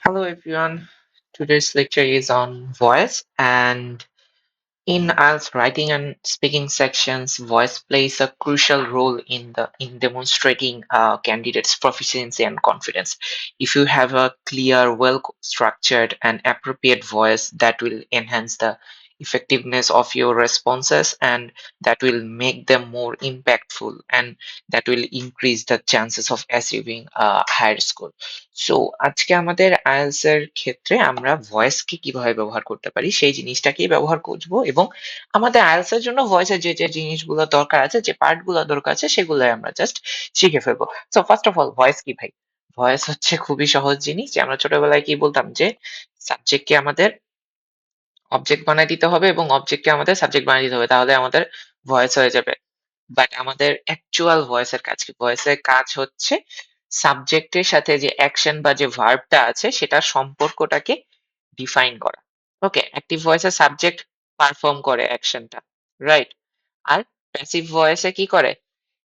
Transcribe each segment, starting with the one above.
Hello everyone. Today's lecture is on voice, and in IELTS writing and speaking sections, voice plays a crucial role in demonstrating candidates' proficiency and confidence. If you have a clear, well structured, and appropriate voice, that will enhance the effectiveness of your responses, and that will make them more impactful, and that will increase the chances of achieving a higher score. So আজকে আমাদের IELTS এর ক্ষেত্রে আমরা ভয়েসকে কিভাবে ব্যবহার করতে পারি সেই জিনিসটাকেই ব্যবহার করব, এবং আমাদের আইএলটিএস এর জন্য ভয়েসের যে জিনিসগুলো দরকার আছে, যে পার্ট গুলো দরকার আছে, সেগুলোই আমরা জাস্ট শিখে ফেলবো। So first of all, voice কি ভাই? ভয়েস হচ্ছে খুবই সহজ জিনিস, যে আমরা ছোটবেলায় কি বলতাম, যে সাবজেক্টকে আমাদের অবজেক্ট বানায় দিতে হবে এবং অবজেক্টকে আমাদের সাবজেক্ট বানিয়ে দিতে হবে, তাহলে আমাদের ভয়েস হয়ে যাবে। বাট আমাদের অ্যাকচুয়াল ভয়েসের কাজ কি? ভয়েসের কাজ হচ্ছে সাবজেক্টের সাথে যে অ্যাকশন বা যে ভার্বটা আছে সেটার সম্পর্কটাকে ডিফাইন করা। ওকে? অ্যাক্টিভ ভয়েসে সাবজেক্ট পারফর্ম করে অ্যাকশনটা, রাইট? আর প্যাসিভ ভয়েসে কি করে?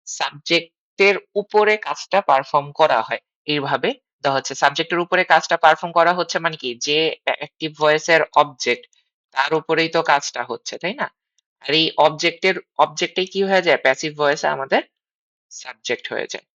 সাবজেক্টের উপরে কাজটা পারফর্ম করা হয়। এইভাবে দেওয়া হচ্ছে। সাবজেক্টের উপরে কাজটা পারফর্ম করা হচ্ছে মানে কি? যে অ্যাক্টিভ ভয়েসের অবজেক্ট, তার উপরেই তো কাজটা হচ্ছে, তাই না? আর এই অবজেক্টেই কি হয়ে যায়? প্যাসিভ ভয়েসে আমাদের সাবজেক্ট হয়ে যায়।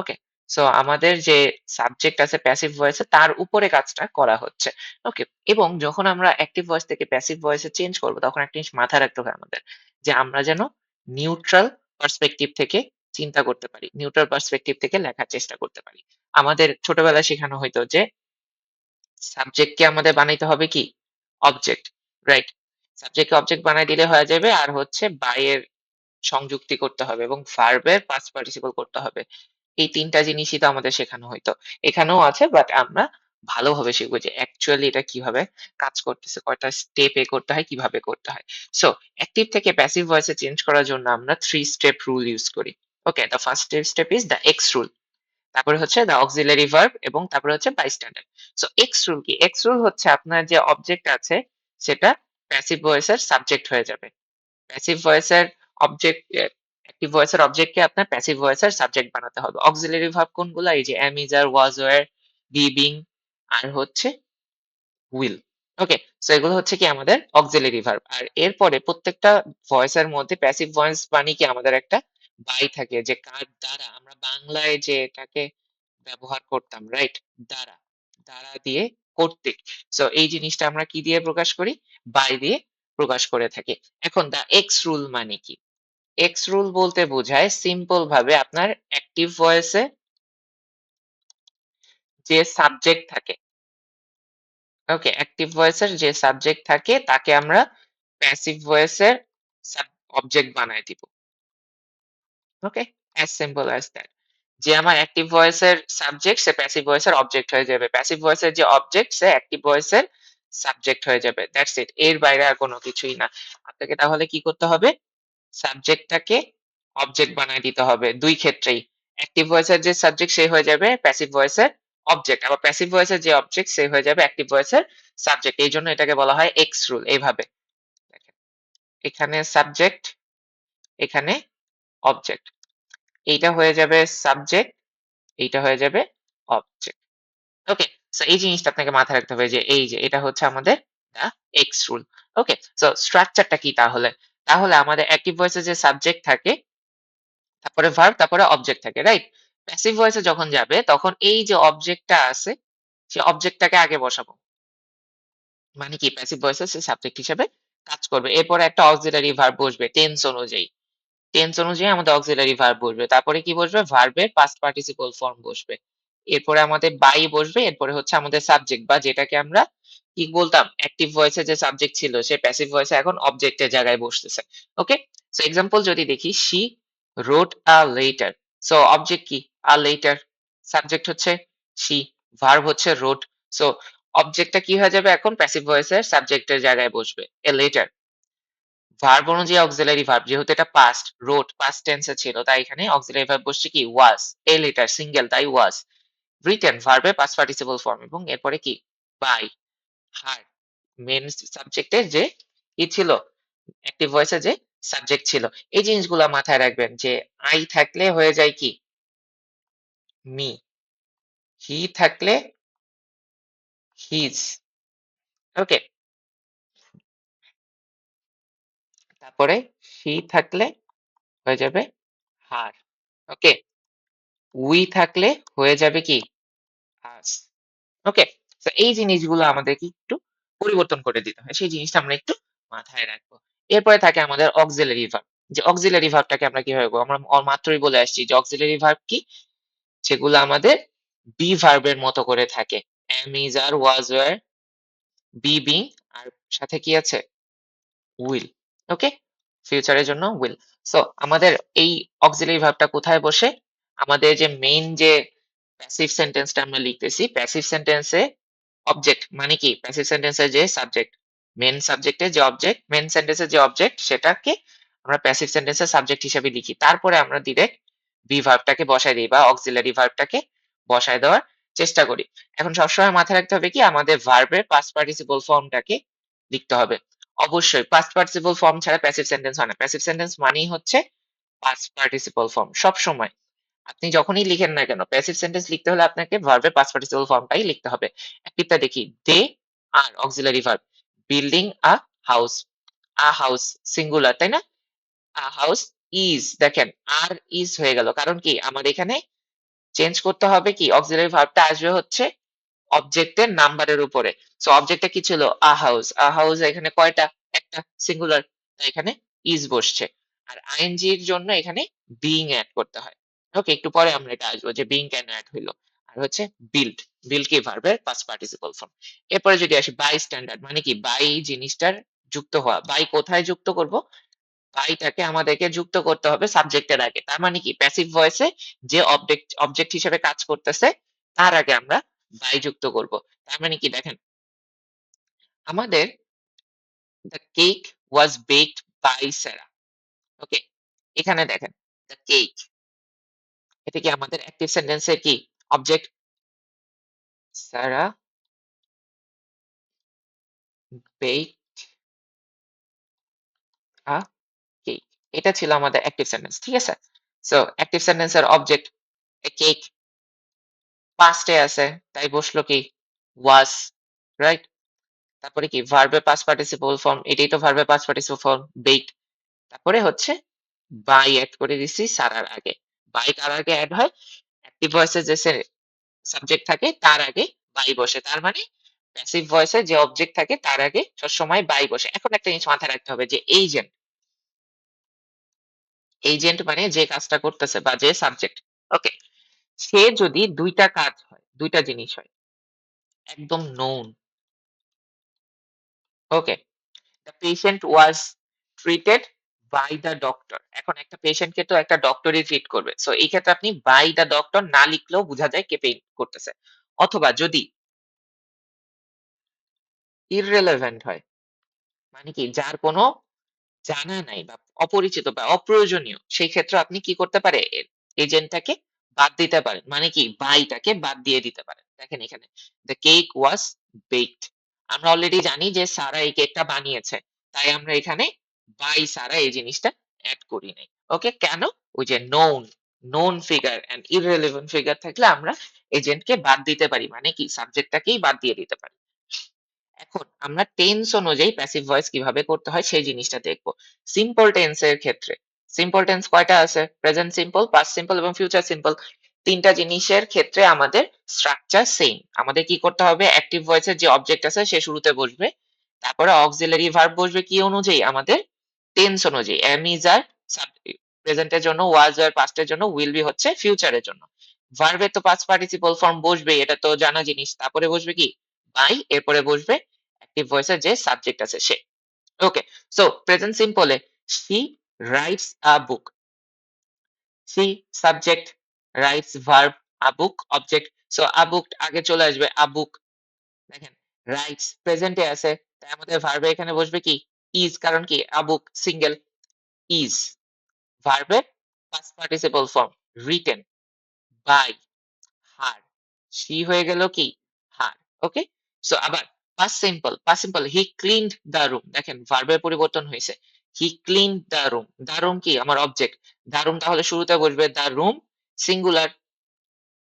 ওকে? সো আমাদের যে সাবজেক্ট আছে প্যাসিভ ভয়েসে, তার উপরে কাজটা করা হচ্ছে। ওকে? এবং যখন আমরা অ্যাক্টিভ ভয়েস থেকে প্যাসিভ ভয়েসে চেঞ্জ করব, তখন একটা জিনিস মাথায় রাখতে হবে আমাদের, যে আমরা যেন নিউট্রাল পার্সপেক্টিভ থেকে চিন্তা করতে পারি। নিউট্রাল পার্সপেক্টিভ থেকে লেখার চেষ্টা করতে পারি। আমাদের ছোটবেলায় শেখানো হইতো যে সাবজেক্টকে আমাদের বানাইতে হবে কি? Object, right? সাবজেক্টকে অবজেক্ট বানায় দিলে হয়ে যাবে, আর হচ্ছে বাই এর সংযুক্তি করতে হবে এবং ভার্ব এর past participle করতে হবে। এই ৩ টা জিনিসই তো আমাদের শেখানো হইতো। এখানেও আছে, বাট আমরা ভালোভাবে শিখব যে অ্যাকচুয়ালি এটা কিভাবে কাজ করতেছে, কয়টা স্টেপ করতে হয়, কিভাবে করতে হয়। সো অ্যাক্টিভ থেকে প্যাসিভ ভয়েসে চেঞ্জ করার জন্য আমরা 3 স্টেপ রুল ইউস করি। Okay? The first step is the X rule. তারপরে হচ্ছে দ্যা অক্সিলারি ভার্ব, এবং তারপরে হচ্ছে বাইস্ট্যান্ডার। সো এক্স রুল কি? এক্স রুল হচ্ছে আপনার যে অবজেক্ট আছে সেটা প্যাসিভ ভয়েসের সাবজেক্ট হয়ে যাবে। প্যাসিভ ভয়েসের অবজেক্ট অ্যাক্টিভ ভয়েসের অবজেক্টকে আপনার প্যাসিভ ভয়েসের সাবজেক্ট বানাতে হবে। অক্সিলারি ভার্ব কোনগুলা? এই যে am, is, are, was, were, be, being, আর হচ্ছে will. ওকে? সো এগুলো হচ্ছে কি আমাদের অক্সিলারি ভার্ব। আর এরপরে প্রত্যেকটা ভয়েসের মধ্যে প্যাসিভ ভয়েস মানে কি আমাদের একটা বাই থাকে, যে কার দ্বারা আমরা বাংলায় যে এটাকে ব্যবহার করতাম, রাইট? দ্বারা, দ্বারা দিয়ে কর্তৃক। সো এই জিনিসটা আমরা কি দিয়ে প্রকাশ করি? বাই দিয়ে প্রকাশ করে থাকি। এখন দা এক্স রুল মানে কি? এক্স রুল বলতে বোঝায় সিম্পল ভাবে আপনার অ্যাক্টিভ ভয়েসে যে সাবজেক্ট থাকে, ওকে? অ্যাক্টিভ ভয়েসের যে সাবজেক্ট থাকে তাকে আমরা প্যাসিভ ভয়েসের সাব অবজেক্ট বানায় দিব। Okay? As simple as that. যে আমার অ্যাক্টিভ ভয়েসের সাবজেক্ট, সে প্যাসিভ ভয়েসের অবজেক্ট হয়ে যাবে। প্যাসিভ ভয়েসের যে অবজেক্ট, সে অ্যাক্টিভ ভয়েসের সাবজেক্ট হয়ে যাবে। That's it. এর বাইরে আর কোন কিছুই না। আপনাকে তাহলে কি করতে হবে? সাবজেক্টটাকে অবজেক্ট বানায় দিতে হবে ২ ক্ষেত্রেই। অ্যাক্টিভ ভয়েসের যে সাবজেক্ট, সে হয়ে যাবে প্যাসিভ ভয়েসের অবজেক্ট। আবার প্যাসিভ ভয়েসের যে অবজেক্ট, সে হয়ে যাবে অ্যাক্টিভ ভয়েসের সাবজেক্ট। এইজন্য এটাকে বলা হয় এক্স রুল। এইভাবে দেখেন। এখানে সাবজেক্ট, এখানে অবজেক্ট। এইটা হয়ে যাবে সাবজেক্ট, এইটা হয়ে যাবে অবজেক্ট। ওকে? সো এই জিনিসটা আপনাকে মাথায় রাখতে হবে, যে এই যে এটা হচ্ছে আমাদের the X rule. Okay? So স্ট্রাকচারটা কি তাহলে? তাহলে আমাদের অ্যাক্টিভ ভয়েসে যে সাবজেক্ট থাকে, তারপরে ভার্ব, তারপরে অবজেক্ট থাকে, রাইট? প্যাসিভ ভয়েসে যখন যাবে তখন এই যে অবজেক্টটা আছে, সে অবজেক্টটাকে আগে বসাবো। মানে কি? প্যাসিভ ভয়েসে সে সাবজেক্ট হিসেবে কাজ করবে। এরপরে একটা অক্সিলারি ভার্ব বসবে টেন্স অনুযায়ী। টেন্স অনুযায়ী আমাদের অক্সিলারি ভার্ব বসবে। তারপরে কি বসবে? ভার্বের পাস্ট পার্টিসিপল ফর্ম বসবে। এরপরে আমাদের বাই বসবে। এরপরে হচ্ছে আমাদের সাবজেক্ট, বা যেটাকে আমরা কি বলতাম? অ্যাক্টিভ ভয়েসে যে সাবজেক্ট ছিল, সে প্যাসিভ ভয়েসে এখন অবজেক্টের জায়গায় বসতেছে। ওকে? সো এক্সাম্পল যদি দেখি, "She wrote a letter." So object কি? a letter, সাবজেক্ট হচ্ছে she, ভার্ব হচ্ছে wrote. সো অবজেক্টটা কি হয়ে যাবে এখন? প্যাসিভ ভয়েসের সাবজেক্টের জায়গায় বসবে। a letter. ভার্ব অনুযায়ী অক্সিলারি ভার্ব, যেহেতু এটা পাস্ট, রোট পাস্ট টেন্সে ছিল, তাই এখানে অক্সিলারি ভার্ব বসছে কি? ওয়াজ। এ লেটার সিঙ্গেল, তাই ওয়াজ। রিটেন ভার্বের পাস্ট পার্টিসিপল ফর্ম, এবং এরপরে কি? বাই, হার, মেন সাবজেক্টের যে কি ছিল? অ্যাক্টিভ ভয়েসে যে সাবজেক্ট ছিল। এই জিনিসগুলা মাথায় রাখবেন, যে আই থাকলে হয়ে যায় কি? মি। হি থাকলে হিজ। ওকে? তারপরে she থাকলে হয়ে যাবে হার। ওকে? we থাকলে হয়ে যাবে কি? us। ওকে? সো এই জিনিসগুলো আমাদেরকে একটু পরিবর্তন করে দিতে হয়। সেই জিনিসটা আমরা একটু মাথায় রাখবো। এরপরে থাকে আমাদের auxiliary verb। যে auxiliary verb টাকে আমরা কিভাবে করব? আমরা মাত্রই বলে আসছি যে auxiliary verb কি? সেগুলো আমাদের be verb এর মতো করে থাকে। am, is, are, was, were, be, being আর সাথে কি আছে? will। ওকে? ফিউচার এর জন্য will। সো আমাদের এই auxiliary verb টা কোথায় বসে? আমাদের যে মেইন যে প্যাসিভ সেন্টেন্স টা আমরা লিখতেছি, প্যাসিভ সেন্টেন্স এ অবজেক্ট মানে কি? প্যাসিভ সেন্টেন্স এর যে সাবজেক্ট, মেইন সাবজেক্ট এর যে অবজেক্ট, মেইন সেন্টেন্স এর যে অবজেক্ট সেটাকে আমরা প্যাসিভ সেন্টেন্স এর সাবজেক্ট হিসেবে লিখি। তারপরে আমরা ডিরেক্ট be verb টাকে বসায় দেই বা auxiliary verb টাকে বসায় দেওয়ার চেষ্টা করি। এখন সবসময় মাথায় রাখতে হবে কি আমাদের ভার্ব এর past participle ফর্ম টাকে লিখতে হবে। অবশ্যই past participle ফর্ম ছাড়া প্যাসিভ সেন্টেন্স হয় না। প্যাসিভ সেন্টেন্স মানেই হচ্ছে past participle ফর্ম সবসময়। আপনি যখনই লিখেন না কেন প্যাসিভ সেন্টেন্স লিখতে হলে আপনাকে ভার্বের past participle ফর্মটাই লিখতে হবে। একটিরটা দেখি they are auxiliary verb building a house. A house singular তাই না? আ হাউস ইজ দেখেন আর ইজ হয়ে গেল। কারণ কি আমার এখানে চেঞ্জ করতে হবে কি অক্সিলারি ভার্বটা আসবে হচ্ছে অবজেক্টের নাম্বারের উপরে। সো অবজেক্টটা কি ছিল? আ হাউস। আ হাউস এখানে কয়টা? একটা সিঙ্গুলার। তাই এখানে ইজ বসছে। আর আইএনজি এর জন্য এখানে বিইং এড করতে হয়। ওকে একটু পরে আমরা এটা আসবো যে বিইং কেন এড হইলো। আর হচ্ছে বিল্ড। বিল্ড কি ভার্বের পাস্ট পার্টিসিপল ফর্ম। এরপরে যদি আসি বাই স্ট্যান্ডার্ড মানে কি বাই জিনিসটার যুক্ত হওয়া। বাই কোথায় যুক্ত করব? বাইটাকে আমাদেরকে যুক্ত করতে হবে সাবজেক্টের আগে। তার মানে কি প্যাসিভ ভয়েসে যে অবজেক্ট হিসেবে কাজ করতেছে তার আগে আমরা বাই যুক্ত করব। তার মানে কি দেখেন আমাদের the cake was baked by Sarah. ওকে এখানে দেখেন the cake এটা কি আমাদের অ্যাক্টিভ সেন্টেন্সের কি object Sarah baked a cake এটা ছিল আমাদের অ্যাক্টিভ সেন্টেন্স ঠিক আছে সো অ্যাক্টিভ সেন্টেন্সের অবজেক্ট কেক পাস্টে আছে তাই বসলো কি was রাইট তারপরে কি ভার্বের পাস্ট পার্টিসিপল ফর্ম এটাই তো ভার্বের পাস্ট পার্টিসিপল ফর্ম বেকড তারপরে হচ্ছে বাই এড করে দিছি সারার আগে বাই কার আগে এড হয় অ্যাক্টিভ ভয়েসে যে সাবজেক্ট থাকে তার আগে বাই বসে তার মানে প্যাসিভ ভয়েসে যে অবজেক্ট থাকে তার আগে সবসময় বাই বসে এখন একটা জিনিস মাথায় রাখতে হবে যে এজেন্ট এজেন্ট মানে যে কাজটা করতেছে বা যে সাবজেক্ট ওকে সে যদি দুইটা কাজ হয় দুইটা জিনিস হয় একদম known okay the patient was treated by the doctor এখন একটা পেশেন্টকে তো একটা ডক্টরই ট্রিট করবে সো এই ক্ষেত্রে আপনি বাই দ্য ডক্টর না লিখলেও বোঝা যায় কে পেইন করতেছে অথবা যদি ইররেলেভেন্ট হয় মানে কি যার কোনো জানা নাই বা অপরিচিত বা অপ্রয়োজনীয় সেই ক্ষেত্রে আপনি কি করতে পারে এজেন্টটাকে বাদ দিতে পারেন মানে কি বাইটাকে বাদ দিয়ে দিতে পারেন দেখেন এখানে দ্য কেক ওয়াজ বেকড আমরা অলরেডি জানি যে সারা এই কেকটা বানিয়েছে তাই আমরা এখানে বাই সারা এই জিনিসটা অ্যাড করি নাই ওকে কেন ওই যে known known figure and irrelevant figure থাকলে আমরা এজেন্টকে বাদ দিতে পারি মানে কি সাবজেক্টটাকেই বাদ দিয়ে দিতে পারি এখন আমরা টেন্স অনুযায়ী প্যাসিভ ভয়েস কিভাবে করতে হয় সেই জিনিসটা দেখব। সিম্পল টেন্স এর ক্ষেত্রে সিম্পল টেন্স কয়টা আছে? প্রেজেন্ট সিম্পল, পাস্ট সিম্পল এবং ফিউচার সিম্পল। ৩ টা জিনিসের ক্ষেত্রে আমাদের স্ট্রাকচার সেম। আমাদের কি করতে হবে? অ্যাক্টিভ ভয়েস এর যে অবজেক্ট আছে সে শুরুতে বসবে। তারপরে অক্সিলারি ভার্ব বসবে কি অনুযায়ী? আমাদের টেন্স অনুযায়ী। am is are প্রেজেন্ট এর জন্য, was are পাস্ট এর জন্য, will be হচ্ছে ফিউচার এর জন্য। ভার্ব এর তো পাস্ট পার্টিসিপল ফর্ম বসবেই এটা তো জানা জিনিস। তারপরে বসবে কি? by এরপরে বসবে অ্যাক্টিভ ভয়েসের যে সাবজেক্ট আছে সে। ওকে। সো প্রেজেন্ট সিম্পলে she writes a book. she subject writes verb a book object. So a book আগে চলে আসবে a book দেখেন writes প্রেজেন্টে আছে তাই আমাদের ভার্বে এখানে বসবে কি is কারণ কি a book সিঙ্গেল is ভার্বের past participle form written by her C হয়ে গেল কি হার ওকে সো আবার pass simple he cleaned the room দেখেন ভার্বের পরিবর্তন হয়েছে হি ক্লিনড দ্য রুম কি আমার অবজেক্ট দ্য রুম তাহলে শুরুতে বসবে the room singular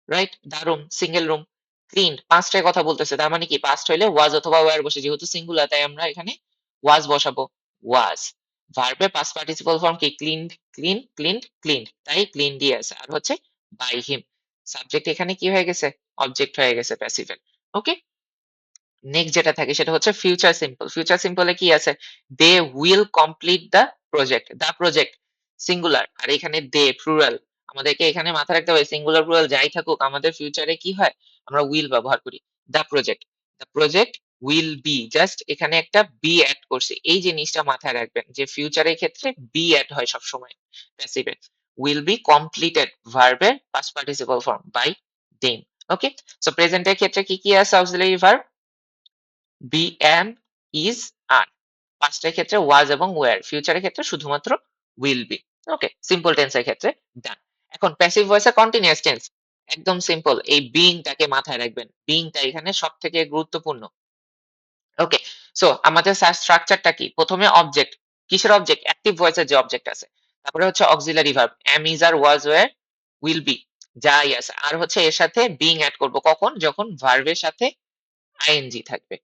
right the room single room cleaned পাস্টের কথা বলতেছে। তার মানে কি পাস্ট হইলে ওয়াজ অথবা ওয়্যার বসে, যেহেতু সিঙ্গুলার তাই আমরা এখানে ওয়াজ বসাবো। ওয়াজ। ভার্বের পাস্ট পার্টিসিপল ফর্ম কি? Cleaned, cleaned, cleaned. তাই ক্লিনডই আছে। আর হচ্ছে বাই হিম। সাবজেক্ট এখানে কি হয়ে গেছে? অবজেক্ট হয়ে গেছে প্যাসিভের। ওকে? নেক্সট যেটা থাকে সেটা হচ্ছে ফিউচার সিম্পল। ফিউচার সিম্পলে কি আছে? They will complete the project. The project singular আর এখানে দে প্লুরাল। আমাদেরকে এখানে মাথায় রাখতে হবে সিঙ্গুলার প্লুরাল যাই থাকুক আমাদের ফিউচারে কি হয়? আমরা উইল ব্যবহার করি। The project. The project will be just এখানে একটা বি এড করছি। এই জিনিসটা মাথায় রাখবেন যে ফিউচারের ক্ষেত্রে বি এড হয় সবসময় প্যাসিভে। উইল বি কমপ্লিটেড ভার্বের past participle form by them. Okay? So প্রেজেন্টের ক্ষেত্রে কি, কি আছে auxiliary verb? Be, am, is, are. পাস্টের ক্ষেত্রে ওয়াজ এবং ওয়্যার। ফিউচারের ক্ষেত্রে শুধুমাত্র উইল বি। ওকে? সিম্পল টেন্সের ক্ষেত্রে ডান। এখন প্যাসিভ ভয়েসে কন্টিনিউয়াস টেন্স। একদম সিম্পল। এই বিইং টাকে মাথায় রাখবেন। বিইং টা এখানে সবথেকে গুরুত্বপূর্ণ। ওকে? সো আমাদের স্ট্রাকচারটা কি? প্রথমে অবজেক্ট। কিসের অবজেক্ট? অ্যাক্টিভ ভয়েসের যে অবজেক্ট আছে। তারপরে হচ্ছে auxiliary verb. Am, is, are, was, were, will be. যাই আছে। আর হচ্ছে এর সাথে বিইং এড করব কখন? যখন ভার্বের সাথে আইএনজি থাকবে।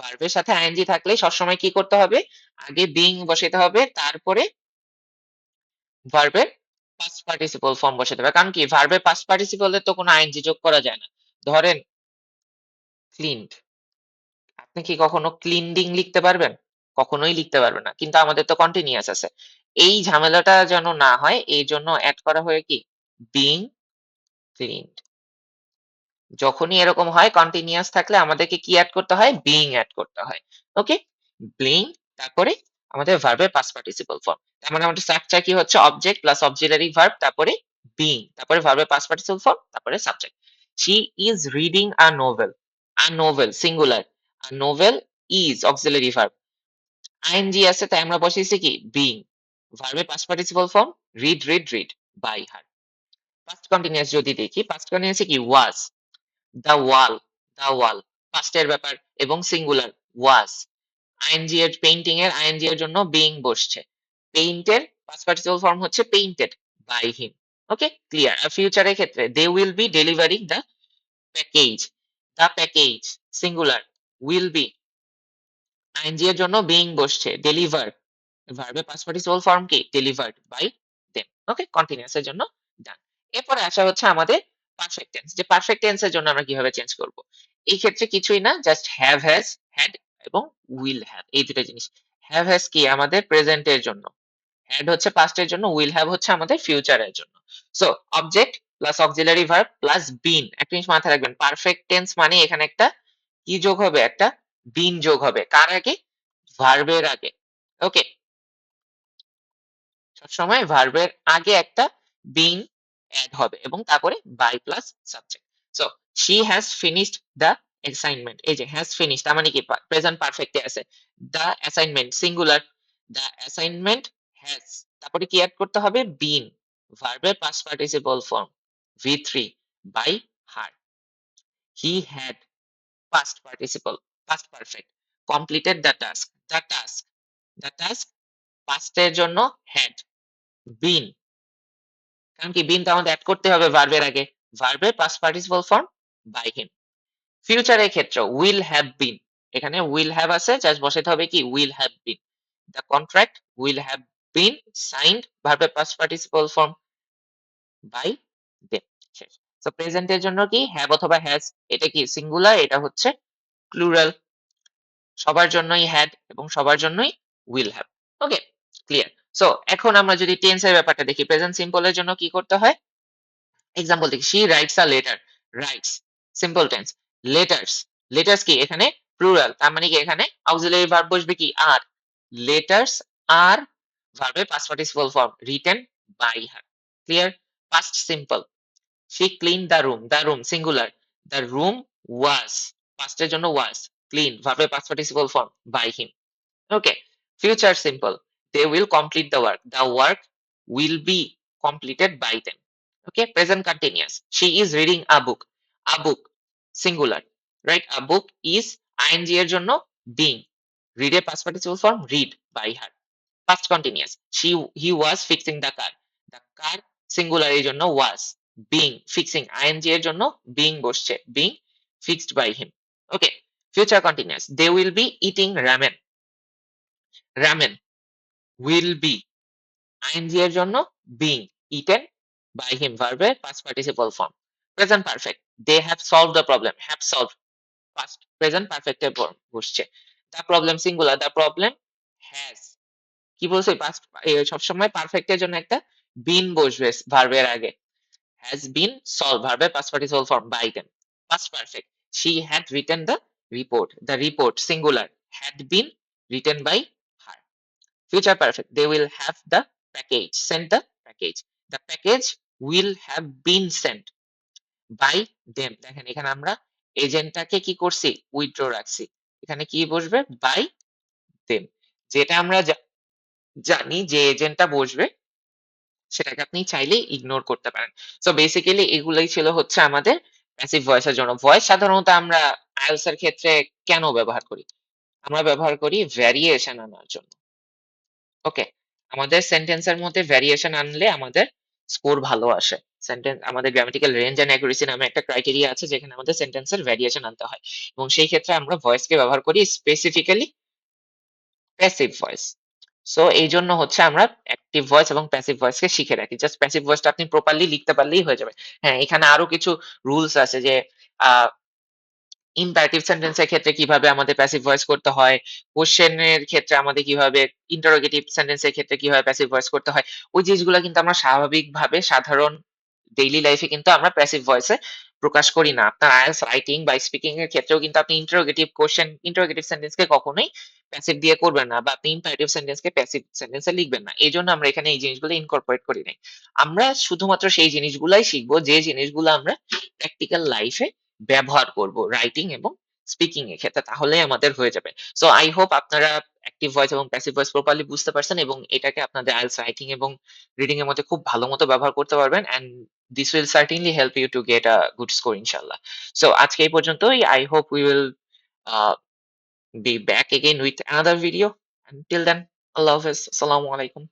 ভার্বের সাথে আইএনজি থাকলেই সবসময় কি করতে হবে? আগে বিইং বসাইতে হবে, তারপরে ভার্বের পাস্ট পার্টিসিপল ফর্ম বসাতে হবে। কারণ কি? ভার্বের পাস্ট পার্টিসিপল এ তো কোনো আইএনজি যোগ করা যায় না। ধরেন ক্লিনড। আপনি কি কখনো ক্লিনডিং লিখতে পারবেন? কখনোই লিখতে পারবেন না। কিন্তু আমাদের তো কন্টিনিউয়াস আছে। এই ঝামেলাটা যেন না হয় এইজন্য এড করা হয় কি? Being cleaned. যখনই এরকম হয় কন্টিনিউয়াস থাকলে আমাদেরকে কি এড করতে হয়? বিইং এড করতে হয়। ওকে? বিইং তারপরে আমাদের ভার্বের পাস্ট পার্টিসিপল ফর্ম। তার মানে আমাদের স্ট্রাকচার কি হচ্ছে? অবজেক্ট প্লাস অক্সিলারি ভার্ব তারপরে বিইং তারপরে ভার্বের পাস্ট পার্টিসিপল ফর্ম তারপরে subject. She is reading a novel. A novel singular. A novel is auxiliary verb. ING আছে তাই আমরা বসিয়েছি কি? বিইং। ভার্বের past participle form read by her. Past continuous যদি দেখি পাস্ট কন্টিনিউয়াসে কি? ওয়াজ। দ্য ওয়াল, দ্য ওয়াল পাস্টের ব্যাপার এবং সিঙ্গুলার ওয়াজ। আইএনজি এর পেইন্টিং এর আইএনজি এর জন্য বিইং বসছে। পেইন্টের পাস্ট পার্টিসিপল ফর্ম হচ্ছে painted by him. Okay? Clear. আর ফিউচারের ক্ষেত্রে they will be delivering the package. The package singular will be ING এর জন্য বিইং বসছে ডেলিভার ভার্বের পাস্ট পার্টিসিপল ফর্ম কি? Delivered by them. Okay? Continuous এর জন্য ডান। এরপরে আসা হচ্ছে আমাদের পারফেক্ট টেন্স। যে পারফেক্ট টেন্স এর জন্য আমরা কিভাবে চেঞ্জ করব? এই ক্ষেত্রে কিছুই না জাস্ট হ্যাভ হ্যাজ, হ্যাড এবং উইল হ্যাভ এই ২ টা জিনিস। হ্যাভ হ্যাজ কি? আমাদের প্রেজেন্ট এর জন্য। হ্যাড হচ্ছে পাস্ট এর জন্য, উইল হ্যাভ হচ্ছে আমাদের ফিউচার এর জন্য। So object plus auxiliary verb plus been. একটা জিনিস মাথায় রাখবেন পারফেক্ট টেন্স মানে এখানে একটা কি যোগ হবে? একটা বিন যোগ হবে। কার আগে? ভার্বের আগে। ওকে? সবসময় ভার্বের আগে একটা বিং এড হবে এবং তারপরে by plus subject. So she has finished the assignment. এই যে হ্যাজ ফিনিশড তার মানে কি প্রেজেন্ট পারফেক্টে আছে। The assignment singular. The assignment has তারপরে কি এড করতে হবে? বিন ভার্বের past participle form V3 by her. He had past participle past perfect completed the task. The task the task পাস্টের জন্য হ্যাড বিন কারণ কি বিন তো আমাদের এড করতে হবে ভার্বের আগে। ভার্বের past participle form by him. ফিউচারের ক্ষেত্রে উইল হ্যাভ বিন। এখানে উইল হ্যাভ আছে জাস্ট বসাতে হবে কি? Will have been. The contract will have been signed ভার্বের past participle form by them. শেষ। সো প্রেজেন্ট এর জন্য কি? হ্যাভ অথবা হ্যাজ এটা কি? সিঙ্গুলার এটা হচ্ছে প্লুরাল। সবার জন্যই হ্যাড এবং সবার জন্যই will have. Okay? Clear. So এখন আমরা যদি টেন্স এর ব্যাপারটা দেখি প্রেজেন্ট সিম্পল এর জন্য কি করতে হয়? এক্সাম্পল দেখি she writes a letter writes simple tense letters letters কি এখানে প্লুরাল তার মানে কি এখানে অক্সিলারি ভার্ব বসবে কি আর letters are ভার্বের past participle form written by her clear past simple she cleaned the room singular the room was past এর জন্য was clean ভার্বের past participle form by him okay future simple they will complete the work the work will be completed by them okay present continuous she is reading a book singular right a book is ing এর জন্য being read এর past participle form read by her past continuous he was fixing the car singular এর জন্য was being fixing ing এর জন্য being বসছে being fixed by him. Okay, future continuous. They will be eating ramen. Ramen will be ing এর জন্য being eaten by him verb এর past participle form. Present perfect. They have solved the problem. Have solved. Past present perfect এ বসছে। The problem singular. The problem has কি বলছে past সবসময় perfect এর জন্য একটা বিন বসবে ভার্বের আগে। হ্যাজ বিন সলভ ভার্বের past participle form by them. Past perfect she had written the report. The report singular had been written by her. Future perfect they will have the package send the package. The package will have been sent by them. দেখেন এখানে আমরা এজেন্টটাকে কি করছি withdraw রাখছি। এখানে কি বসবে by them. যেটা আমরা জানি যে এজেন্টটা বসবে সেটাকে আপনি চাইলেই ইগনোর করতে পারেন। সো বেসিক্যালি এগুলাই ছিল হচ্ছে আমাদের প্যাসিভ ভয়েস এর জন্য। ভয়েস সাধারণত আমরা IELTS এর ক্ষেত্রে কেন ব্যবহার করি? আমরা ব্যবহার করি ভ্যারিয়েশন আনার জন্য। ওকে? আমাদের সেন্টেন্স এর মধ্যে ভ্যারিয়েশন আনলে আমাদের স্কোর ভালো আসে। আমাদের গ্রামেটিক্যাল রেঞ্জ অ্যান্ড অ্যাকুরেসি নামে একটা ক্রাইটেরিয়া আছে যেখানে আমাদের সেন্টেন্সের ভ্যারিয়েশন আনতে হয়। এবং সেই ক্ষেত্রে আমরা ভয়েসকে ব্যবহার করি স্পেসিফিক্যালি প্যাসিভ ভয়েস। সো এইজন্য হচ্ছে আমরা অ্যাক্টিভ ভয়েস এবং প্যাসিভ ভয়েসকে শিখে রাখি। জাস্ট প্যাসিভ ভয়েসটা আপনি প্রপারলি লিখতে পারলেই হয়ে যাবে। হ্যাঁ, এখানে আরো কিছু রুলস আছে যে আ ইম্পারেটিভ সেন্টেন্স এর ক্ষেত্রে কিভাবে আমাদের প্যাসিভ ভয়েস করতে হয়, কোয়েশ্চেন এর ক্ষেত্রে আমাদের কিভাবে ইন্টারোগেটিভ সেন্টেন্স এর ক্ষেত্রে কিভাবে প্যাসিভ ভয়েস করতে হয়। ওই জিনিসগুলা কিন্তু আমরা স্বাভাবিকভাবে সাধারণ ডেইলি লাইফে কিন্তু আমরা প্যাসিভ ভয়েসে প্রকাশ করি না। আপনার IELTS রাইটিং বা স্পিকিং এর ক্ষেত্রেও কিন্তু আপনি ইন্টারোগেটিভ সেন্টেন্স কে কখনোই প্যাসিভ দিয়ে করবেন না বা আপনি ইম্পারেটিভ সেন্টেন্স কে প্যাসিভ সেন্টেন্স এ লিখবেন না। এজন্য আমরা এখানে এই জিনিসগুলো ইনকর্পোরেট করি নাই। আমরা শুধুমাত্র সেই জিনিসগুলাই শিখবো যে জিনিসগুলো আমরা প্র্যাকটিক্যাল লাইফে ব্যবহার করব রাইটিং এবং স্পিকিং এর ক্ষেত্রে। তাহলেই আমাদের হয়ে যাবে। সো আই হোপ আপনারা অ্যাক্টিভ ভয়েস এবং প্যাসিভ ভয়েস প্রপারলি বুঝতে পারছেন এবং এটাকে আপনাদের IELTS রাইটিং এবং রিডিং এর মধ্যে খুব ভালো মতো ব্যবহার করতে পারবেন and this will certainly help you to get a good score inshallah. So আজকে এই পর্যন্তই। I hope we will uh, be back again with another video. Until then, Allah Hafiz. Assalamu alaikum.